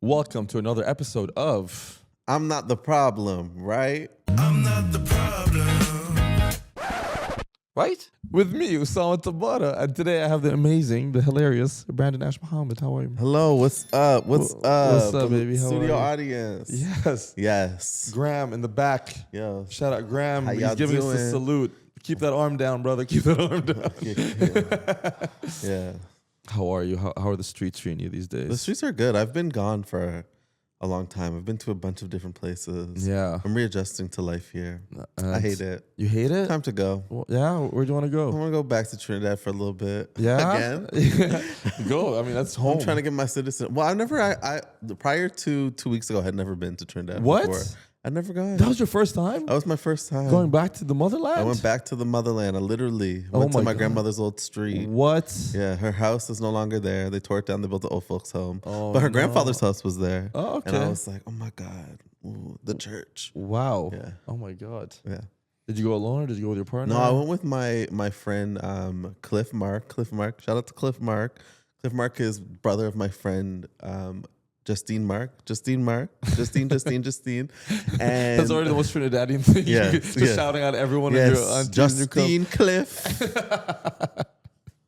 Welcome to another episode of I'm Not the Problem, right? I'm not the problem. Right? With me, Ousscomedy, and today I have the amazing, the hilarious Brandon Ash-Mohammed. How are you? Hello, what's up? What's up, baby? How Studio are audience. Yes. Yes. Graham in the back. Yo. Shout out Graham. How He's y'all giving us doing? a salute. Keep that arm down, brother. Keep that arm down. Yeah. How are you? How are the streets treating you these days? The streets are good. I've been gone for a long time. I've been to a bunch of different places. Yeah. I'm readjusting to life here. And I hate it. You hate it? Time to go. Well, yeah. Where do you want to I go? want to go back to Trinidad for a little bit. Yeah. Again. Go. I mean, that's home. I'm trying to get my citizen. Well, I prior to 2 weeks ago, I had never been to Trinidad What? before. I'd never gone. That was your first time? That was my first time. Going back to the motherland? I went back to the motherland. I literally Oh went to my my God. grandmother's old street. What? Yeah, her house is no longer there. They tore it down. They built the old folks' home. Oh, but her no. grandfather's house was there. Oh, okay. And I was like, oh my God, ooh, the church. Wow. Yeah. Oh my God. Yeah. Did you go alone or did you go with your partner? No, I went with my friend Cliff Mark. Shout out to Cliff Mark. Cliff Mark is brother of my friend Justine. And That's already the most Trinidadian thing. Yes, Just shouting at everyone. yes, Justine Cliff.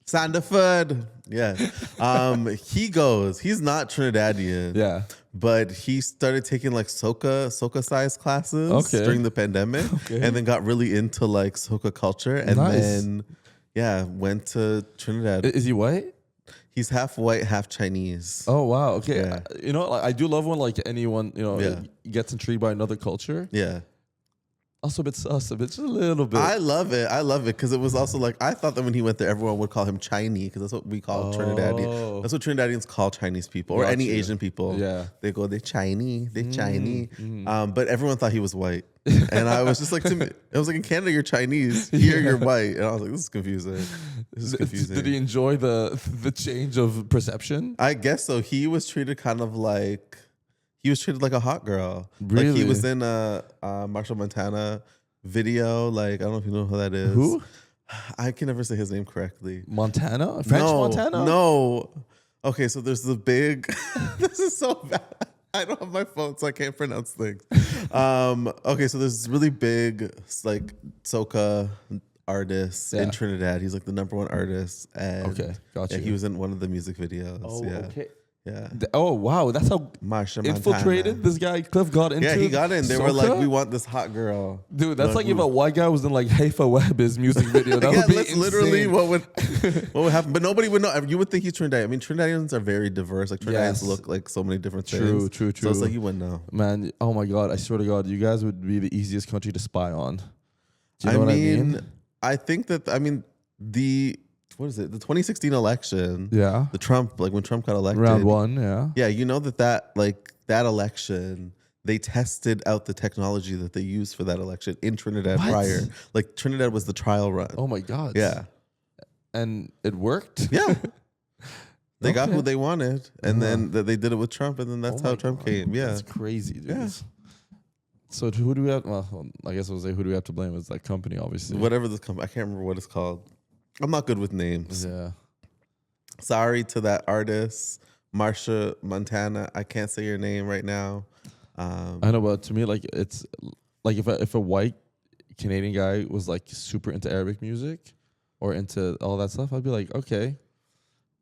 Sanderford. Yeah. He goes. He's not Trinidadian. Yeah. But he started taking like soca size classes during the pandemic, and then got really into like soca culture, and then went to Trinidad. Is he white? He's half white, half Chinese. Oh wow. Okay. Yeah. You know, like, I do love when like anyone gets intrigued by another culture. Yeah. Also a bit sus, just a little bit. I love it because it was also like, I thought that when he went there, everyone would call him Chinese because that's what we call Trinidadian. That's what Trinidadians call Chinese people or any Asian people. Yeah. They go, they're Chinese. But everyone thought he was white. And I was just like, to me, it was like, in Canada, you're Chinese. Here, you're white. And I was like, this is confusing. Did he enjoy the change of perception? I guess so. He was treated kind of like, he was treated like a hot girl. Really? Like he was in a Marshall Montana video. Like, I don't know if you know who that is. Who? I can never say his name correctly. Montana? French Montana? No. Okay, so there's the big, this is so bad. I don't have my phone, so I can't pronounce things. Okay, so there's this really big, like, soca artist in Trinidad. He's like the #1 artist. And gotcha. he was in one of the music videos. Oh, yeah. okay. Yeah. Oh wow, that's how Marsha infiltrated Montana. this guy Cliff got into. Yeah, he got in. They were soca? like, we want this hot girl. Dude, that's like if a white guy was in like Haifa Web's music video. That would be that's insane. literally what would happen. But nobody would know. You would think he's Trinidadian. I mean, Trinidadians are very diverse. Like Trinidadians look like so many different things. True. So it's like you wouldn't know. Man, oh my God, I swear to God, you guys would be the easiest country to spy on. Do you know what I mean? I think that, what is it? The 2016 election. Yeah. The Trump, like when Trump got elected. Round 1, yeah. Yeah, you know that election, they tested out the technology that they used for that election in Trinidad prior. Like Trinidad was the trial run. Oh my God. Yeah. And it worked? Yeah. They got who they wanted. And then they did it with Trump, and then that's how Trump came. Yeah. That's crazy, dude. Yeah. So who do we have? Well, I guess I'll say who do we have to blame? It's that company, obviously. Whatever this company, I can't remember what it's called. I'm not good with names. Yeah. Sorry to that artist, Marsha Montana. I can't say your name right now. I know, but to me, like it's like if a white Canadian guy was like super into Arabic music or into all that stuff, I'd be like, okay,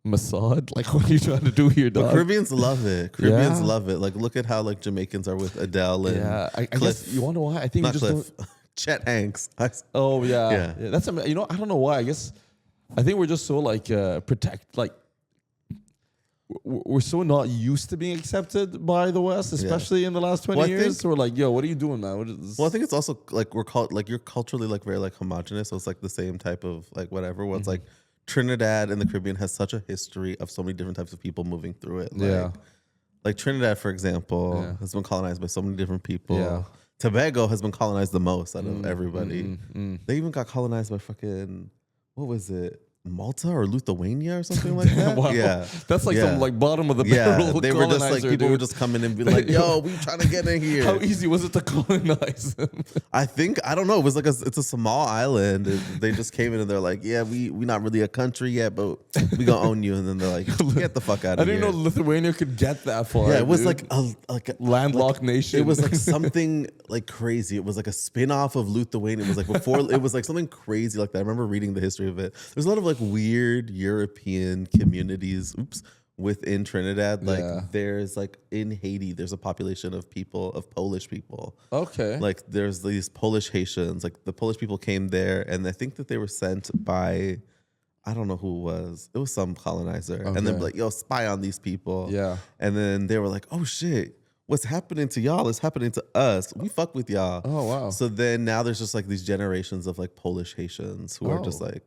Mossad, like what are you trying to do here, dog? But Caribbeans love it. Caribbeans love it. Like look at how like Jamaicans are with Adele and I guess you wonder why. I think not you just Cliff. don't. Chet Hanks. Oh yeah. Yeah. That's I don't know why. I think we're just so like we're so not used to being accepted by the West, especially in the last 20 years. So we're like, yo, what are you doing, man? What is this? Well, I think it's also like you're culturally like very like homogenous. So it's like the same type of like whatever. Well, it's like Trinidad and the Caribbean has such a history of so many different types of people moving through it. Like Trinidad, for example, has been colonized by so many different people. Yeah. Tobago has been colonized the most out of everybody. They even got colonized by fucking, what was it? Malta or Lithuania or something like that. Wow. Yeah, That's like some like bottom of the yeah. barrel They were just like colonizer, people dude. would just come in and be like, "Yo, we trying to get in here." How easy was it to colonize them? I don't know. It was like it's a small island. They just came in and they're like, "Yeah, we not really a country yet, but we gonna own you." And then they're like, "Get the fuck out I of here." didn't know Lithuania could get that far. Yeah, it was dude. like a Landlocked nation. It was like something like crazy. It was like a spin-off of Lithuania. It was like before. It was like something crazy like that. I remember reading the history of it. There's a lot of like weird European communities. Within Trinidad, like there's like in Haiti, there's a population of Polish people. Okay. Like there's these Polish Haitians. Like the Polish people came there, and I think that they were sent by, I don't know who it was. It was some colonizer, and then like, yo, spy on these people. Yeah. And then they were like, oh shit, what's happening to y'all is happening to us. We fuck with y'all. Oh wow. So then now there's just like these generations of like Polish Haitians who are just like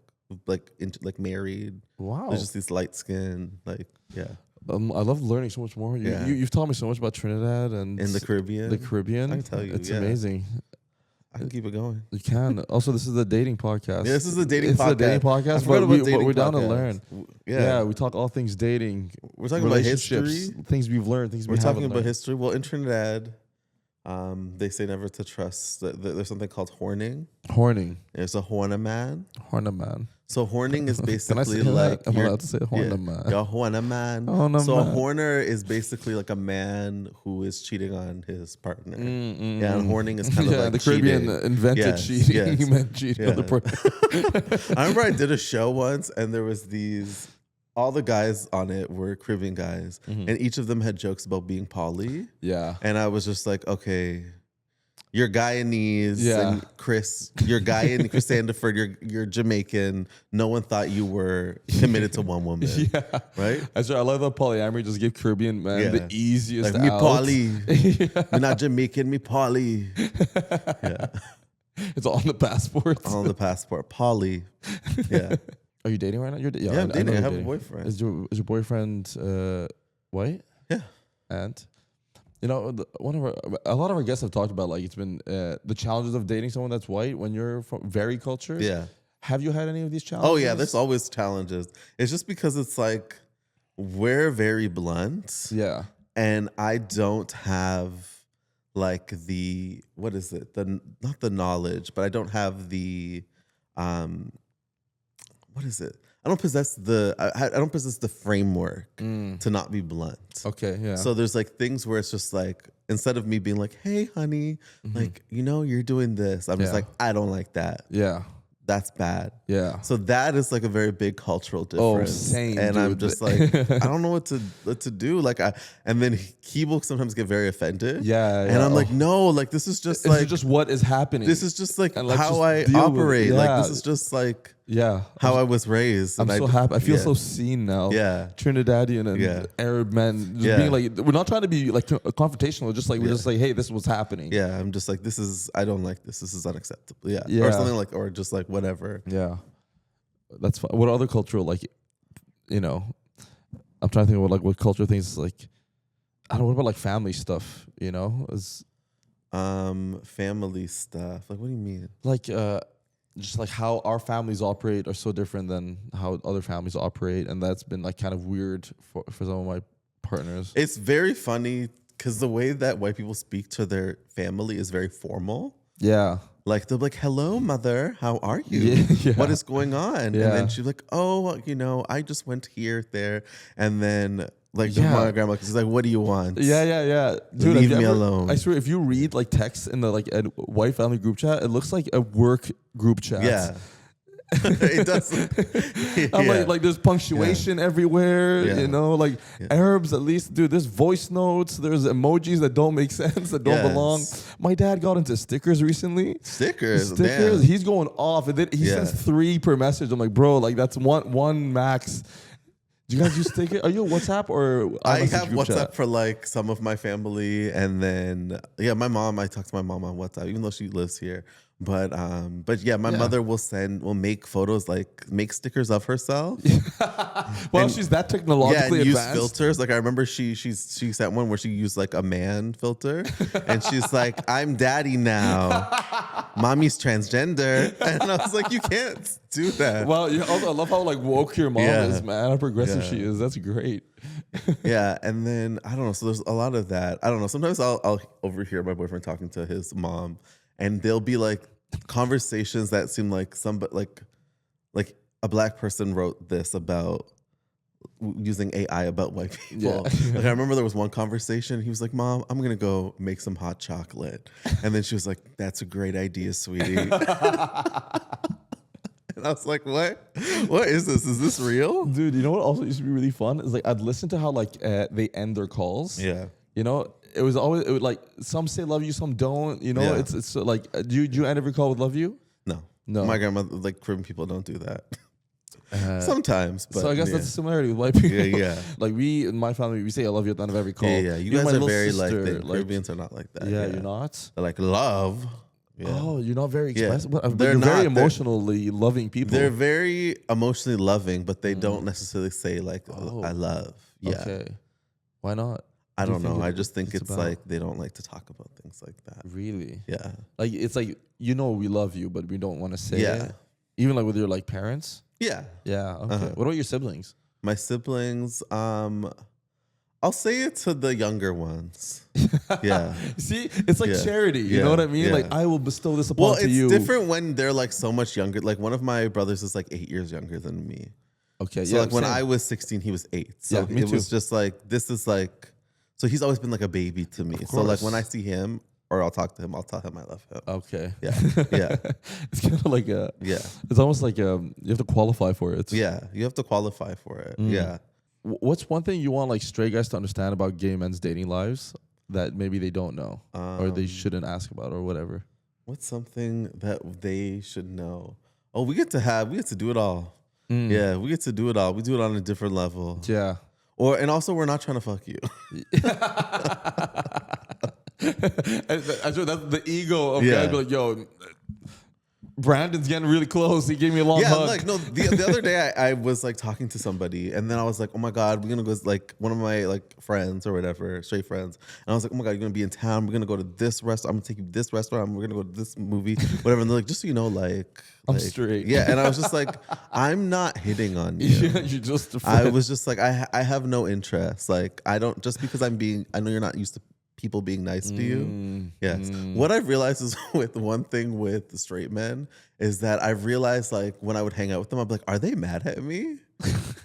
married. Wow. There's just these light skin, like, yeah. I love learning so much more. You've taught me so much about Trinidad and in the Caribbean. The Caribbean. I can tell you, it's amazing. I can keep it going. You can. Also, this is the dating podcast. Yeah, this is the dating it's podcast. It's the dating podcast, but we're down to learn. Yeah, we talk all things dating. We're talking about history, things we've learned, things we're talking about history. Well, in Trinidad, they say never to trust. There's something called horning. Horning. There's a hornaman. Hornaman. So horning is basically Can I say like that? I'm allowed to say hornaman. Yeah, hornaman. Hornaman. So a horner is basically like a man who is cheating on his partner. Yeah, and horning is kind of like the Caribbean cheating. invented cheating. Yes. He meant cheating on the partner. I remember I did a show once, and there was all the guys on it were Caribbean guys, and each of them had jokes about being poly. Yeah. And I was just like, okay, you're Guyanese, and Chris, you're Guyan, Chris Sandiford, you're Jamaican. No one thought you were committed to one woman. Yeah. Right? I love that polyamory just give Caribbean man the easiest like, me out. poly. You're not Jamaican, me poly. Yeah. It's on the passports. On the passport. Poly. Yeah. Are you dating right now? Yeah, I'm dating. I have a boyfriend. Is your boyfriend white? Yeah. And you know, a lot of our guests have talked about like it's been the challenges of dating someone that's white when you're from very cultured. Yeah. Have you had any of these challenges? Oh yeah, there's always challenges. It's just because it's like we're very blunt. Yeah. And I don't have like what is it? Not the knowledge, but I don't have the what is it? I don't possess the framework to not be blunt. Okay, yeah. So there's like things where it's just like, instead of me being like, hey honey, like, you're doing this, I'm just like, I don't like that. Yeah. That's bad. Yeah. So that is like a very big cultural difference. Oh, same, and dude. I'm just like, I don't know what to do. Like and then he will sometimes get very offended. Yeah. And I'm like, no, like this is just this is just what is happening. This is just like and how I deal with it. operate. Yeah. Like this is just like how I was raised. I'm so happy. I feel so seen now. Yeah. Trinidadian and Arab men just being like, we're not trying to be like confrontational. Just like we're just like, hey, this is what's happening. Yeah. I'm just like, I don't like this. This is unacceptable. Yeah. Yeah. Or something like, or just like whatever. Yeah. That's fine. What other cultural like, I'm trying to think about like what cultural things like. I don't know, what about like family stuff? Family stuff. Like, what do you mean? Like just like how our families operate are so different than how other families operate, and that's been like kind of weird for some of my partners. It's very funny because the way that white people speak to their family is very formal. Yeah. Like they'll be like, hello, mother, how are you? Yeah. What is going on? Yeah. And then she's like, oh, I just went here, there. And then like my grandma, she's like, what do you want? Yeah. Dude, leave me alone. I swear, if you read like texts in the like a white family group chat, it looks like a work group chat. Yeah. It does. I'm like there's punctuation everywhere, like Arabs at least, dude, there's voice notes, there's emojis that don't make sense, that don't belong. My dad got into stickers recently. Stickers. Damn. He's going off, and then he sends 3 per message. I'm like, bro, like that's one max. Do you guys use stickers? Are you a WhatsApp or I have WhatsApp for like some of my family, and then my mom. I talk to my mom on WhatsApp, even though she lives here. But yeah, my mother will make photos, like make stickers of herself. Well, she's that technologically and use advanced. filters. Like I remember she sent one where she used like a man filter, and she's like, "I'm daddy now." mommy's transgender. And I was like, you can't do that. Well, also, I love how like woke your mom Yeah. is, man. How progressive Yeah. she is. That's great. Yeah, and then I don't know. So there's a lot of that. I don't know. Sometimes I'll overhear my boyfriend talking to his mom, and there'll be like conversations that seem like somebody like a black person wrote this about using AI about white people. Yeah. Like I remember there was one conversation. He was like, "Mom, I'm gonna go make some hot chocolate," and then she was like, "That's a great idea, sweetie." And I was like, "What? What is this? Is this real?" Dude, you know what also used to be really fun? Is like I'd listen to how like they end their calls. Yeah. You know, it would like some say love you, some don't. You know, Yeah. it's like do you end every call with love you? No. My grandmother, like Caribbean people, don't do that. Sometimes, but so I guess yeah. that's a similarity with white people. Yeah. Like we in my family, we say I love you at the end of every call. Yeah. You Even guys my are little very sister, like Caribbeans are not like that. Yeah, you're not. They're like love. Yeah. Oh, you're not very Yeah. expressive. But They're you're not. very They're- emotionally loving people. They're very emotionally loving, but they don't necessarily say like I love. Yeah. Okay. Why not? I Do you don't know. think I just think it's it's about? like they don't like to talk about things like that. Really? Yeah. Like it's like we love you, but we don't want to say Yeah. it. Even like with your like parents. Yeah. Yeah. Okay. Uh-huh. What about your siblings? My siblings, I'll say it to the younger ones. Yeah. See, it's like Yeah. charity. You Yeah. know what I mean? Yeah. Like I will bestow this upon Well, to it's you. different when they're like so much younger. Like one of my brothers is like 8 years younger than me. Okay. So yeah. like when same. I was 16, he was 8. So Yeah, me it was too. just like, this is like, so he's always been like a baby to me. So like when I see him or I'll talk to him, I'll tell him I love him. Okay. Yeah. Yeah. It's kind of like a. Yeah. It's almost like you have to qualify for it. Yeah. You have to qualify for it. Yeah. What's one thing you want like straight guys to understand about gay men's dating lives that maybe they don't know or they shouldn't ask about or whatever? What's something that they should know? Oh, we get to do it all. Yeah. We get to do it all. We do it on a different level. Yeah. And also we're not trying to fuck you. I sure that's the ego of Yeah. guys be like, yo, Brandon's getting really close. He gave me a long Yeah, hug. like no. The other day, I was like talking to somebody, and then I was like, "Oh my god, we're gonna go." Like one of my like friends or whatever, straight friends, and I was like, "Oh my god, you're gonna be in town. We're gonna go to this restaurant. I'm gonna take you to this restaurant. We're gonna go to this movie, whatever." And they're like, "Just so you know, I'm like, straight." Yeah, and I was just like, "I'm not hitting on you." Yeah, you're just a I friend. was just like, I have no interest. Like, I don't just because I know you're not used to people being nice to you. Yes. What I've realized is with one thing with the straight men is that I've realized like when I would hang out with them, I'd be like, are they mad at me?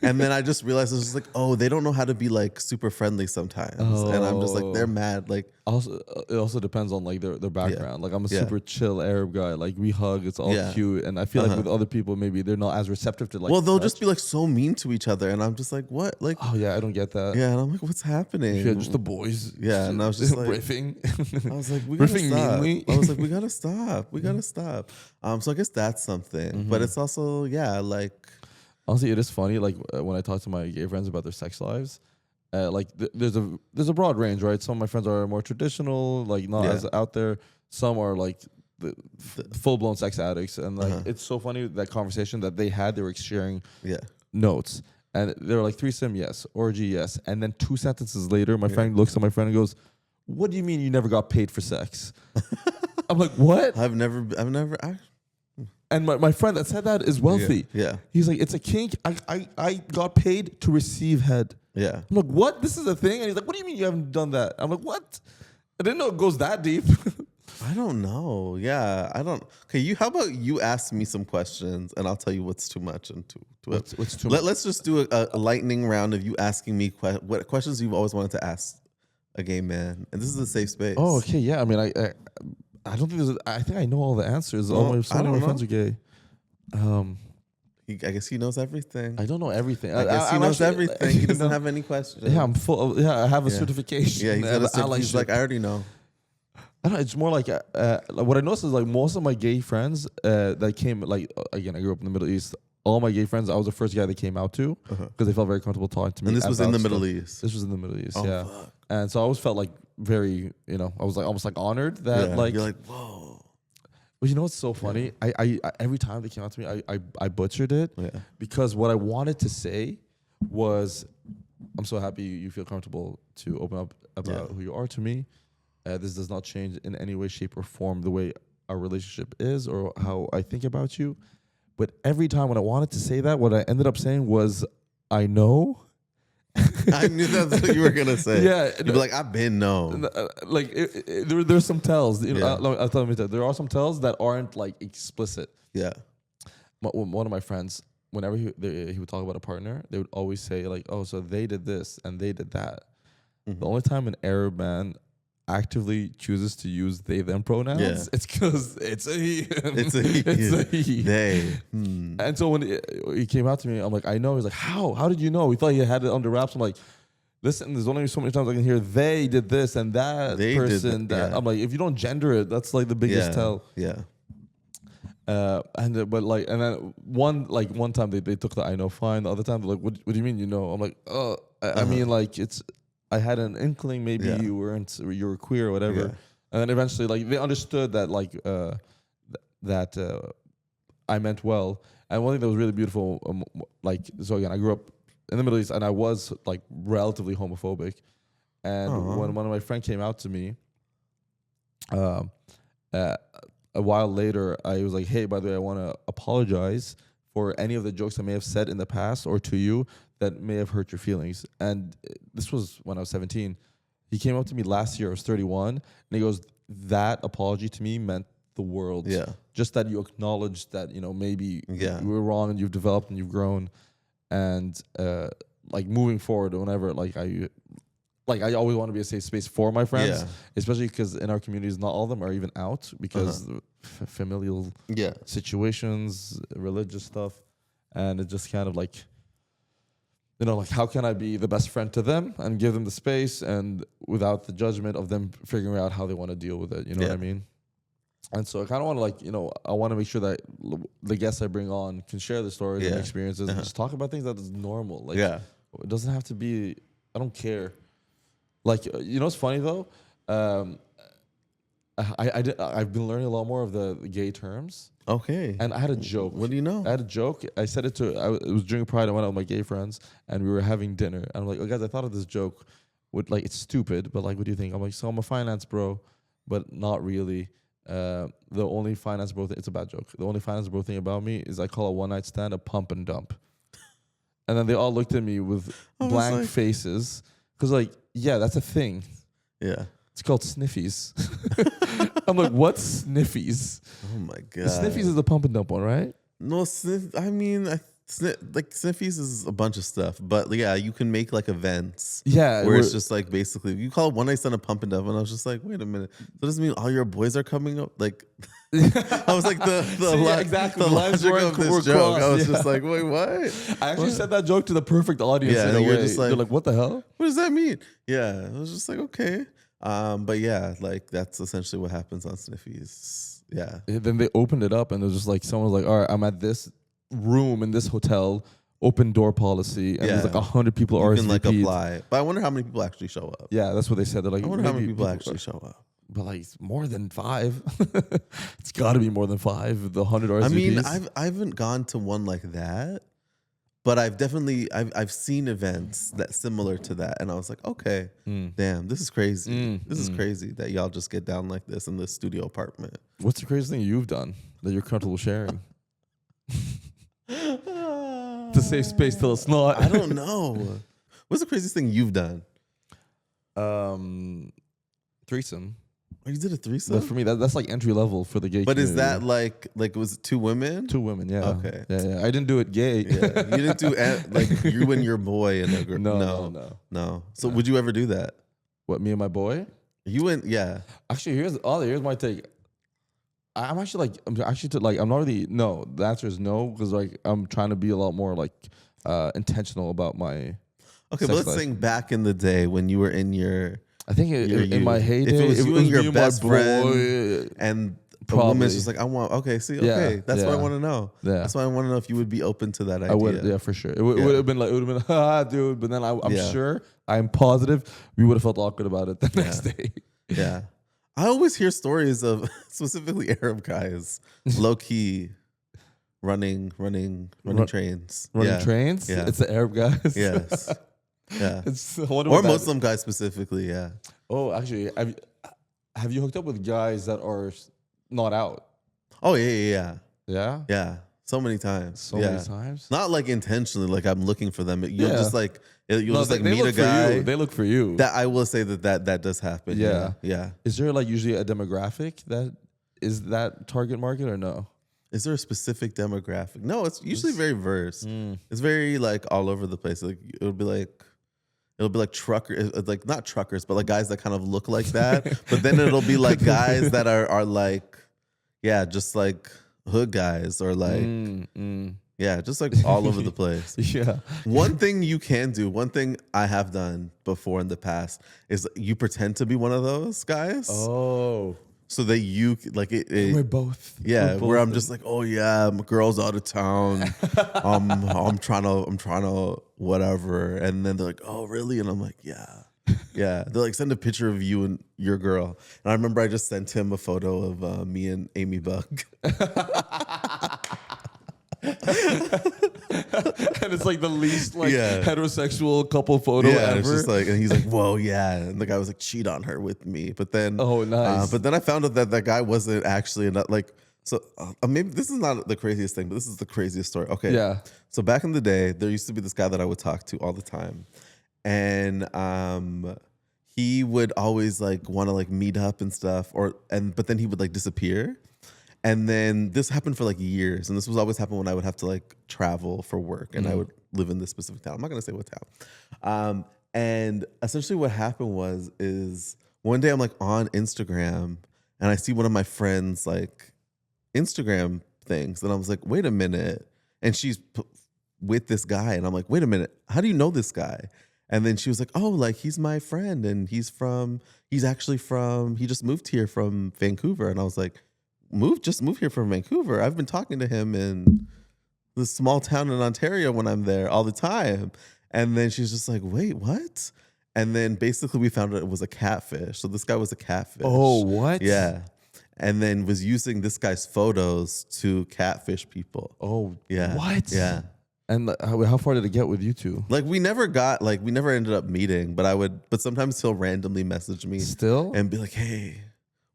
And then I just realized it's just like, oh, they don't know how to be like super friendly sometimes. And I'm just like, they're mad. Like, Also, it also depends on like their background. Like I'm a super chill Arab guy. Like we hug, it's all cute, and I feel like with other people maybe they're not as receptive to like. well, they'll touch. just be like so mean to each other, and I'm just like, what? Like, Oh yeah, I don't get that. yeah, and I'm like, what's happening? Yeah, just the boys. Yeah, and I was just like- riffing. I was like, we gotta Riffing stop. meanly. I was like, we gotta stop. We gotta stop. So I guess that's something, but it's also like. Honestly, it is funny. Like when I talk to my gay friends about their sex lives, like there's a broad range, right? Some of my friends are more traditional, like not as out there. Some are like the full blown sex addicts, and like it's so funny that conversation that they had. They were sharing notes, and they were like threesome, yes, orgy, yes, and then 2 sentences later, my friend looks at my friend and goes, "What do you mean you never got paid for sex?" I'm like, "What?" I've never. And my friend that said that is wealthy. Yeah. He's like, it's a kink. I got paid to receive head. Yeah. I'm like, what? This is a thing? And he's like, what do you mean you haven't done that? I'm like, what? I didn't know it goes that deep. I don't know. Yeah, I don't. Okay, how about you ask me some questions and I'll tell you what's too much and too What's too much? Let's just do a lightning round of you asking me what questions you've always wanted to ask a gay man, and this is a safe space. Oh, okay, yeah. I mean, I don't think I think I know all the answers. Well, Some of my friends are gay. I guess he knows everything. I don't know everything. I guess he I'm knows actually- everything. He doesn't have any questions. Yeah, I'm full. I have a certification. Yeah, allyship. he's like, I already know. I don't know, it's more like what I noticed is like most of my gay friends that came again, I grew up in the Middle East. All my gay friends, I was the first guy they came out to because they felt very comfortable talking to me. And this was in about the Middle stuff. East. This was in the Middle East, Oh, yeah. fuck. And so I always felt like very, I was like almost like honored that You're like, whoa. Well, you know what's so funny? I every time they came out to me, I butchered it because what I wanted to say was, I'm so happy you feel comfortable to open up about who you are to me. This does not change in any way, shape, or form the way our relationship is or how I think about you. But every time when I wanted to say that, what I ended up saying was, I know. I knew that's what you were gonna say. Yeah, you'd be like, I've been known. Like there's some tells. You know, Yeah. I'll tell you that there are some tells that aren't like explicit. Yeah. One of my friends, whenever he would talk about a partner, they would always say like, "Oh, so they did this and they did that." Mm-hmm. The only time an Arab man actively chooses to use they them pronouns, it's because it's a he. It's a he. It's a he. They. And so when he came out to me, I'm like, I know. He's like, how? How did you know? We thought he had it under wraps. I'm like, listen, there's only so many times I can hear they did this and that They person. did that. I'm like, if you don't gender it, that's like the biggest tell. Yeah. And then one time they took the I know fine. The other time they're like, what do you mean you know? I'm like, I mean like I had an inkling maybe you were queer or whatever. Yeah. And then eventually like they understood that like that I meant well. And one thing that was really beautiful, so again, I grew up in the Middle East and I was like relatively homophobic. And when one of my friends came out to me, a while later, I was like, hey, by the way, I want to apologize for any of the jokes I may have said in the past or to you that may have hurt your feelings. And this was when I was 17. He came up to me last year, I was 31, and he goes, that apology to me meant the world. Yeah. Just that you acknowledged that, you know, maybe Yeah. you were wrong and you've developed and you've grown. And like moving forward, whenever I always want to be a safe space for my friends, especially because in our communities, not all of them are even out because familial situations, religious stuff. And it's just kind of like, you know, like how can I be the best friend to them and give them the space and without the judgment of them figuring out how they want to deal with it. You know what I mean? And so I kind of want to like, you know, I want to make sure that the guests I bring on can share the stories and experiences and just talk about things that is normal. Like, it doesn't have to be, I don't care. Like, you know what's funny though? I've been learning a lot more of the gay terms. Okay. And I had a joke. What do you know? I had a joke. I said it to, it was during Pride. I went out with my gay friends and we were having dinner. And I'm like, oh, guys, I thought of this joke. It's stupid, but like, what do you think? I'm like, so I'm a finance bro, but not really. The only finance bro thing, it's a bad joke. The only finance bro thing about me is I call a one night stand a pump and dump. And then they all looked at me with blank faces. Because like, yeah, that's a thing. Yeah. It's called sniffies. I'm like, what's sniffies? Oh my God. The sniffies is the pump and dump one, right? No, like sniffies is a bunch of stuff, but yeah, you can make like events. Yeah, where it's just like basically you call it one night stand a pump and dump, and I was just like, wait a minute, so does this mean all your boys are coming up? Like, I was like exactly the logic of this joke. I was just like, wait, what? I actually said that joke to the perfect audience. Yeah, in a you're way. just like, they're like, what the hell? What does that mean? Yeah, I was just like, okay, but yeah, like that's essentially what happens on sniffies. Yeah. Then they opened it up, and it was just like someone was like, all right, I'm at this room in this hotel. Open door policy, and there's like 100 people RSVP'd. You can like apply, but I wonder how many people actually show up. Yeah, that's what they said. They're like, I wonder how many people actually show up. But like more than 5. It's got to be more than 5. The 100 RSVPs. I mean, I haven't gone to one like that, but I've seen events that similar to that, and I was like, okay, damn, this is crazy. This is crazy that y'all just get down like this in this studio apartment. What's the craziest thing you've done that you're comfortable sharing? To save space till it's not. I don't know. What's the craziest thing you've done? Threesome. Oh, you did a threesome? But for me, that's like entry level for the gay But community. is that like was it 2 women? 2 women, yeah. Okay. Yeah. I didn't do it gay. Yeah. You didn't do like you and your boy and a girl. No. So would you ever do that? What, me and my boy? You and Actually, here's my take. I'm not really, no. The answer is no, because like I'm trying to be a lot more like intentional about my. Okay, but let's think back in the day when you were in your. I think in my heyday, if it was you and your me best my friend, and the woman's just like, I want. Okay, that's what I want to know. Yeah. That's why I want to know if you would be open to that idea. I would, yeah, for sure. It would have been dude. But then I'm positive we would have felt awkward about it the next day. Yeah. I always hear stories of specifically Arab guys, low key, running trains. Running trains? Yeah. It's the Arab guys? Yes. Yeah. Or Muslim guys specifically, yeah. Oh, actually, have you hooked up with guys that are not out? Oh yeah. Yeah. So many times. So many times. Not like intentionally, like I'm looking for them. You'll just like you'll No, just like they meet a look for guy. you. They look for you. That I will say that does happen. Yeah. Is there like usually a demographic that is that target market or no? Is there a specific demographic? No, it's usually very diverse. It's very like all over the place. Like it'll be like truckers, like not truckers, but like guys that kind of look like that. But then it'll be like guys that are like, just like hood guys or like, just like all over the place. Yeah. One thing you can do, one thing I have done before in the past is you pretend to be one of those guys. Oh. So that you like it. We're both. Yeah, where I'm just like, oh yeah, my girl's out of town. I'm trying to whatever, and then they're like, oh really? And I'm like, yeah. They're like, send a picture of you and your girl. And I remember I just sent him a photo of me and Amy Buck. And it's like the least like heterosexual couple photo ever. It's just like, and he's like, whoa, yeah. And the guy was like, cheat on her with me. But then, oh, nice. But then I found out that that guy wasn't actually like. So maybe this is not the craziest thing, but this is the craziest story. Okay. Yeah. So back in the day, there used to be this guy that I would talk to all the time, and he would always like want to like meet up and stuff, but then he would like disappear. And then this happened for like years. And this was always happen when I would have to like travel for work and I would live in this specific town. I'm not going to say what town. And essentially what happened is one day I'm like on Instagram and I see one of my friends like Instagram things. And I was like, wait a minute. And she's with this guy. And I'm like, wait a minute. How do you know this guy? And then she was like, oh, like he's my friend. And he just moved here from Vancouver. And I was like, just move here from Vancouver. I've been talking to him in this small town in Ontario when I'm there all the time. And then she's just like, wait, what? And then basically we found out it was a catfish. So this guy was a catfish. Oh, what? Yeah. And then was using this guy's photos to catfish people. Oh, yeah. What? Yeah. And how far did it get with you two? Like we never ended up meeting, but sometimes he'll randomly message me still and be like, hey,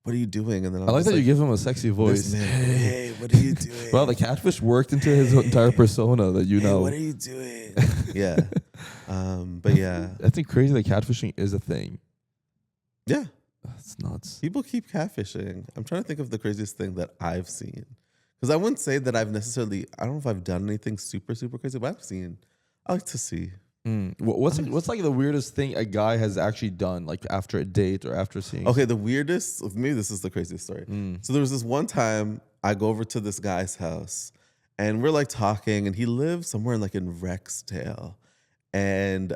what are you doing? And then I like that you give him a sexy voice. Hey, what are you doing? Well, the catfish worked into his entire persona that you know. What are you doing? Yeah. But yeah. I think crazy that catfishing is a thing. Yeah. That's nuts. People keep catfishing. I'm trying to think of the craziest thing that I've seen. Because I wouldn't say that I don't know if I've done anything super, super crazy, but I like to see. What's like the weirdest thing a guy has actually done, like after a date or after seeing? Okay, the weirdest, maybe this is the craziest story. So there was this one time I go over to this guy's house and we're like talking and he lives somewhere in Rexdale. And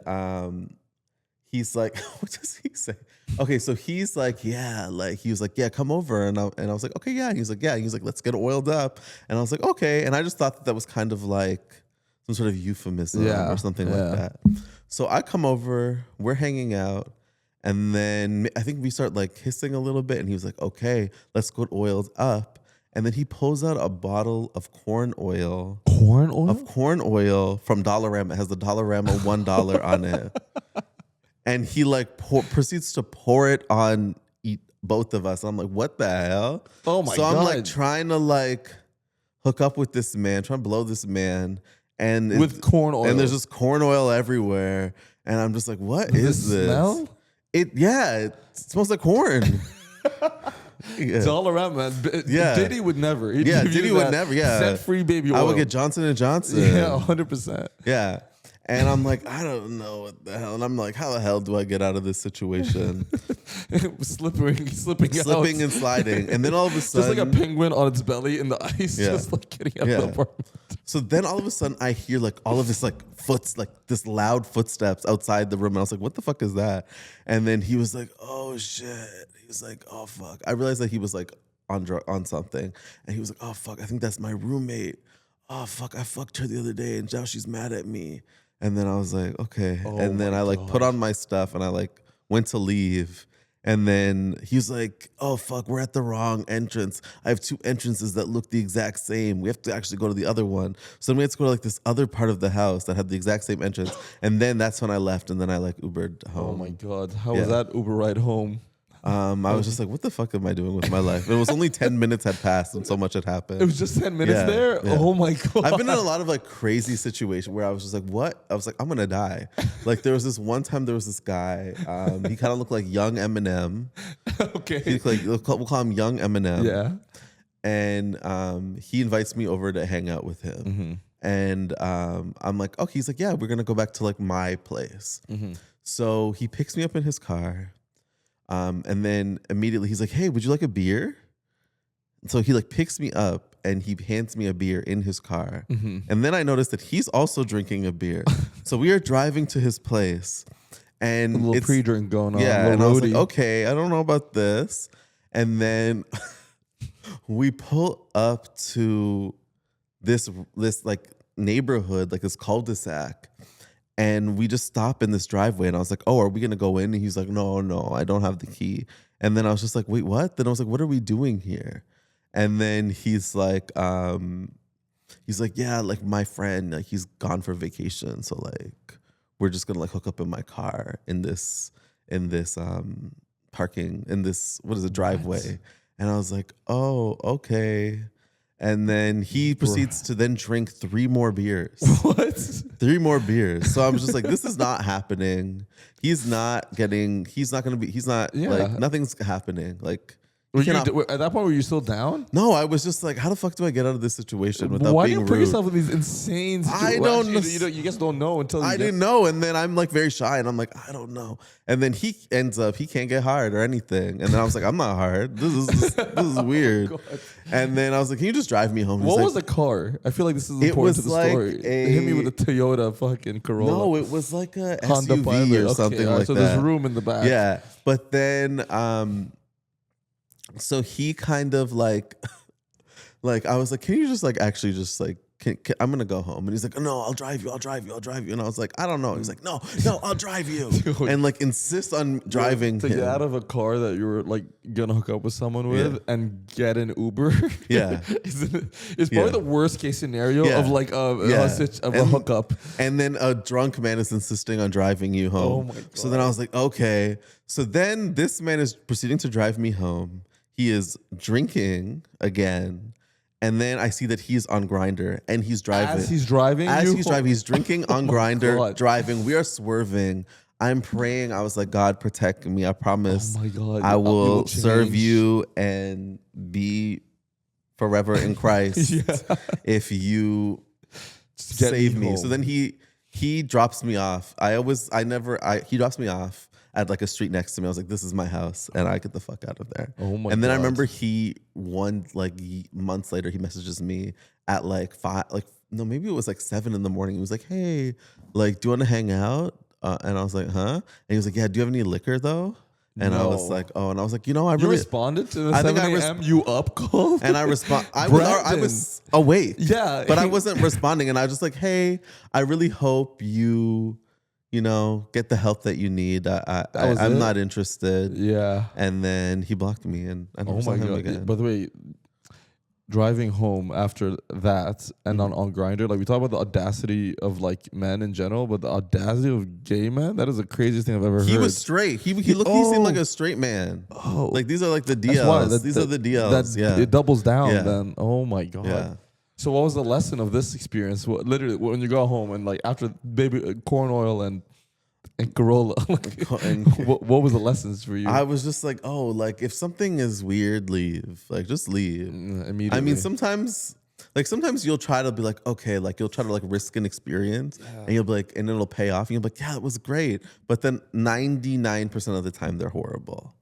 he's like, what does he say? Okay, so he's like, he was like, yeah, come over. And I was like, okay, yeah. And he's like, yeah. And he's like, let's get oiled up. And I was like, okay. And I just thought that was kind of like some sort of euphemism or something like that. So I come over, we're hanging out, and then I think we start like kissing a little bit, and he was like, okay, let's get oiled up. And then he pulls out a bottle of corn oil. Corn oil? Of corn oil from Dollarama. It has the Dollarama $1 on it. And he like proceeds to pour it on both of us. I'm like, what the hell? Oh my God. So I'm like trying to like hook up with this man, trying to blow this man. And with corn oil. And there's just corn oil everywhere. And I'm just like, what is this? Smell? It smells like corn. It's all around, man. Diddy would never. Diddy would never. Yeah. Set free baby oil. I would get Johnson & Johnson. Yeah, 100%. Yeah. And I'm like, I don't know what the hell. And I'm like, how the hell do I get out of this situation? Slipping and sliding. And then all of a sudden, just like a penguin on its belly in the ice, just like getting out of the apartment. So then all of a sudden I hear like all of this like this loud footsteps outside the room. And I was like, what the fuck is that? And then he was like, oh shit. He was like, oh fuck. I realized that he was like on something. And he was like, oh fuck, I think that's my roommate. Oh fuck, I fucked her the other day and now she's mad at me. And then I was like, okay. And then I like put on my stuff and I like went to leave. And then he was like, oh, fuck, we're at the wrong entrance. I have two entrances that look the exact same. We have to actually go to the other one. So then we had to go to like this other part of the house that had the exact same entrance. And then that's when I left and then I like Ubered home. Oh my God. How was that Uber ride home? I was just like, what the fuck am I doing with my life? It was only 10 minutes had passed and so much had happened. It was just 10 minutes there? Yeah. Oh my God. I've been in a lot of like crazy situations where I was just like, what? I was like, I'm going to die. Like there was this one time there was this guy, he kind of looked like young Eminem. Okay. He looked like, we'll call him young Eminem. Yeah. And he invites me over to hang out with him. Mm-hmm. And I'm like, okay. He's like, yeah, we're going to go back to like my place. Mm-hmm. So he picks me up in his car. And then immediately he's like, hey, would you like a beer? So he like picks me up and he hands me a beer in his car. Mm-hmm. And then I noticed that he's also drinking a beer. So we are driving to his place. And A little it's pre-drink going on. yeah, A and I little was like, roadie. okay, I don't know about this. And then we pull up to this like neighborhood, like this cul-de-sac. And we just stop in this driveway. And I was like, oh, are we going to go in? And he's like, no, I don't have the key. And then I was just like, wait, what? Then I was like, what are we doing here? And then he's like, yeah, like my friend, like he's gone for vacation. So like, we're just going to like hook up in my car in this parking, in this, what is it, driveway. And I was like, oh, okay. And then he proceeds to then drink 3 more beers. What? 3 more beers. So I'm just like, this is not happening. He's not, Yeah. like, nothing's happening. Like, Were he you, cannot- at that point, were you still down? no, I was just like, how the fuck do I get out of this situation without Why do being you put rude? yourself in these insane situations? I don't know. You just don't know until you I didn't know. And then I'm like very shy and I'm like, I don't know. And then he ends up, he can't get hard or anything. And then I was like, I'm not hard. This is weird. God. And then I was like, can you just drive me home? He's What like, was the car? I feel like this is It important to was the like story. Hit me with a Toyota fucking Corolla. no, it was like a Honda SUV Pilot. or something all right, like so that. there's room in the back. Yeah. But then so he kind of like I was like, can you just like actually just like I'm gonna go home. And he's like, no, I'll drive you. And I was like, I don't know. He's like, no, I'll drive you. Dude. And like insists on driving to him. get out of a car that you were like gonna hook up with someone with Yeah. and get an Uber. Yeah. It's probably the worst case scenario Yeah. of like a hookup. And then a drunk man is insisting on driving you home. Oh my God. So then I was like, okay. So then this man is proceeding to drive me home. He is drinking again. And then I see that he's on Grindr and he's driving. As he's driving, He's drinking on Oh my Grindr, God. driving. We are swerving. I'm praying. I was like, God, protect me. I promise Oh my God. I You will serve change. you and be forever in Christ Yeah. if you Just get save me. home. So then he drops me off. He drops me off at like a street next to me. I was like, this is my house and I get the fuck out of there. Oh my And then I God. remember months later, he messages me at like 5, maybe it was like 7 in the morning. He was like, hey, like, do you want to hang out? And I was like, huh? And he was like, yeah, do you have any liquor though? And I was No. like, oh, and I was like, I You really responded to the I think 7 I a.m. you up call? and I respond. I Brandon. was awake. Yeah. But I wasn't responding. And I was just like, hey, I really hope you get the help that you need. I'm it? not interested. Yeah. And then he blocked me and I never Oh saw my him God. again. By the way, driving home after that and on Grindr, like we talk about the audacity of like men in general, but the audacity of gay men, that is the craziest thing I've ever heard. He was straight. He seemed like a straight man. Oh. Like these are like the That's why. DLs. These are the DLs. Yeah. It doubles down Yeah. then. Oh my God. Yeah. So what was the lesson of this experience? Literally, when you go home and like after baby corn oil and Corolla, what was the lessons for you? I was just like, oh, like if something is weird, leave. Like just leave. Immediately. I mean, sometimes you'll try to be like, okay, like you'll try to like risk an experience and you'll be like, and it'll pay off. And you'll be like, yeah, it was great. But then 99% of the time they're horrible.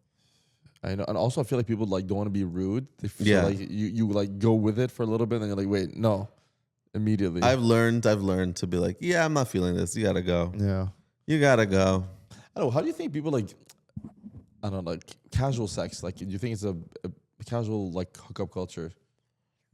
I know, and also I feel like people like don't want to be rude. They feel Yeah. like you like go with it for a little bit, and you're like, wait, no, immediately. I've learned to be like, yeah, I'm not feeling this. You gotta go. Yeah. You gotta go. I don't know. How do you think people like, I don't know, like casual sex? Like, do you think it's a casual like hookup culture?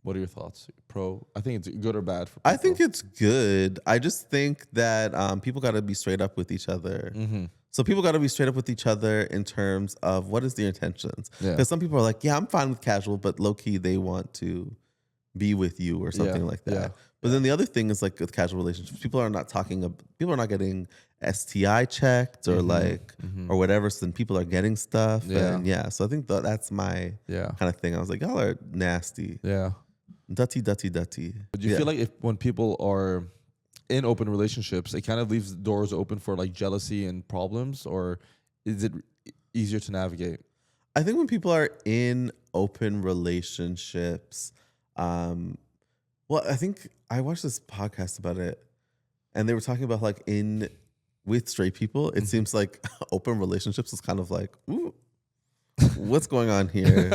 What are your thoughts? Pro? I think it's good or bad for people. I think it's good. I just think that people gotta be straight up with each other. Mm-hmm. So people got to be straight up with each other in terms of what is their intentions. Yeah. Because some people are like, yeah, I'm fine with casual, but low key they want to be with you or something like that. Yeah. But then the other thing is like with casual relationships, people are not getting STI checked or or whatever. So then people are getting stuff. Yeah. And so I think that's my kind of thing. I was like, y'all are nasty. Yeah. Dirty. But do you feel like when people are in open relationships, it kind of leaves doors open for like jealousy and problems, or is it easier to navigate? I think when people are in open relationships, well, I think I watched this podcast about it, and they were talking about like with straight people, it seems like open relationships is kind of like, ooh, what's going on here?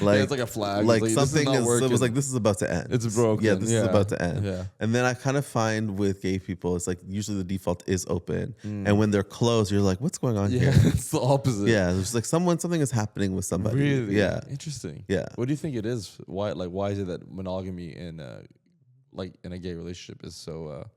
Like it's like a flag. Like it's something this is not it was like, this is about to end. It's broken. Yeah, this is about to end. Yeah. And then I kind of find with gay people, it's like usually the default is open. And when they're closed, you're like, what's going on here? It's the opposite. Yeah, there's like something is happening with somebody. Really? Yeah. Interesting. Yeah. What do you think it is? Why is it that monogamy in in a gay relationship is so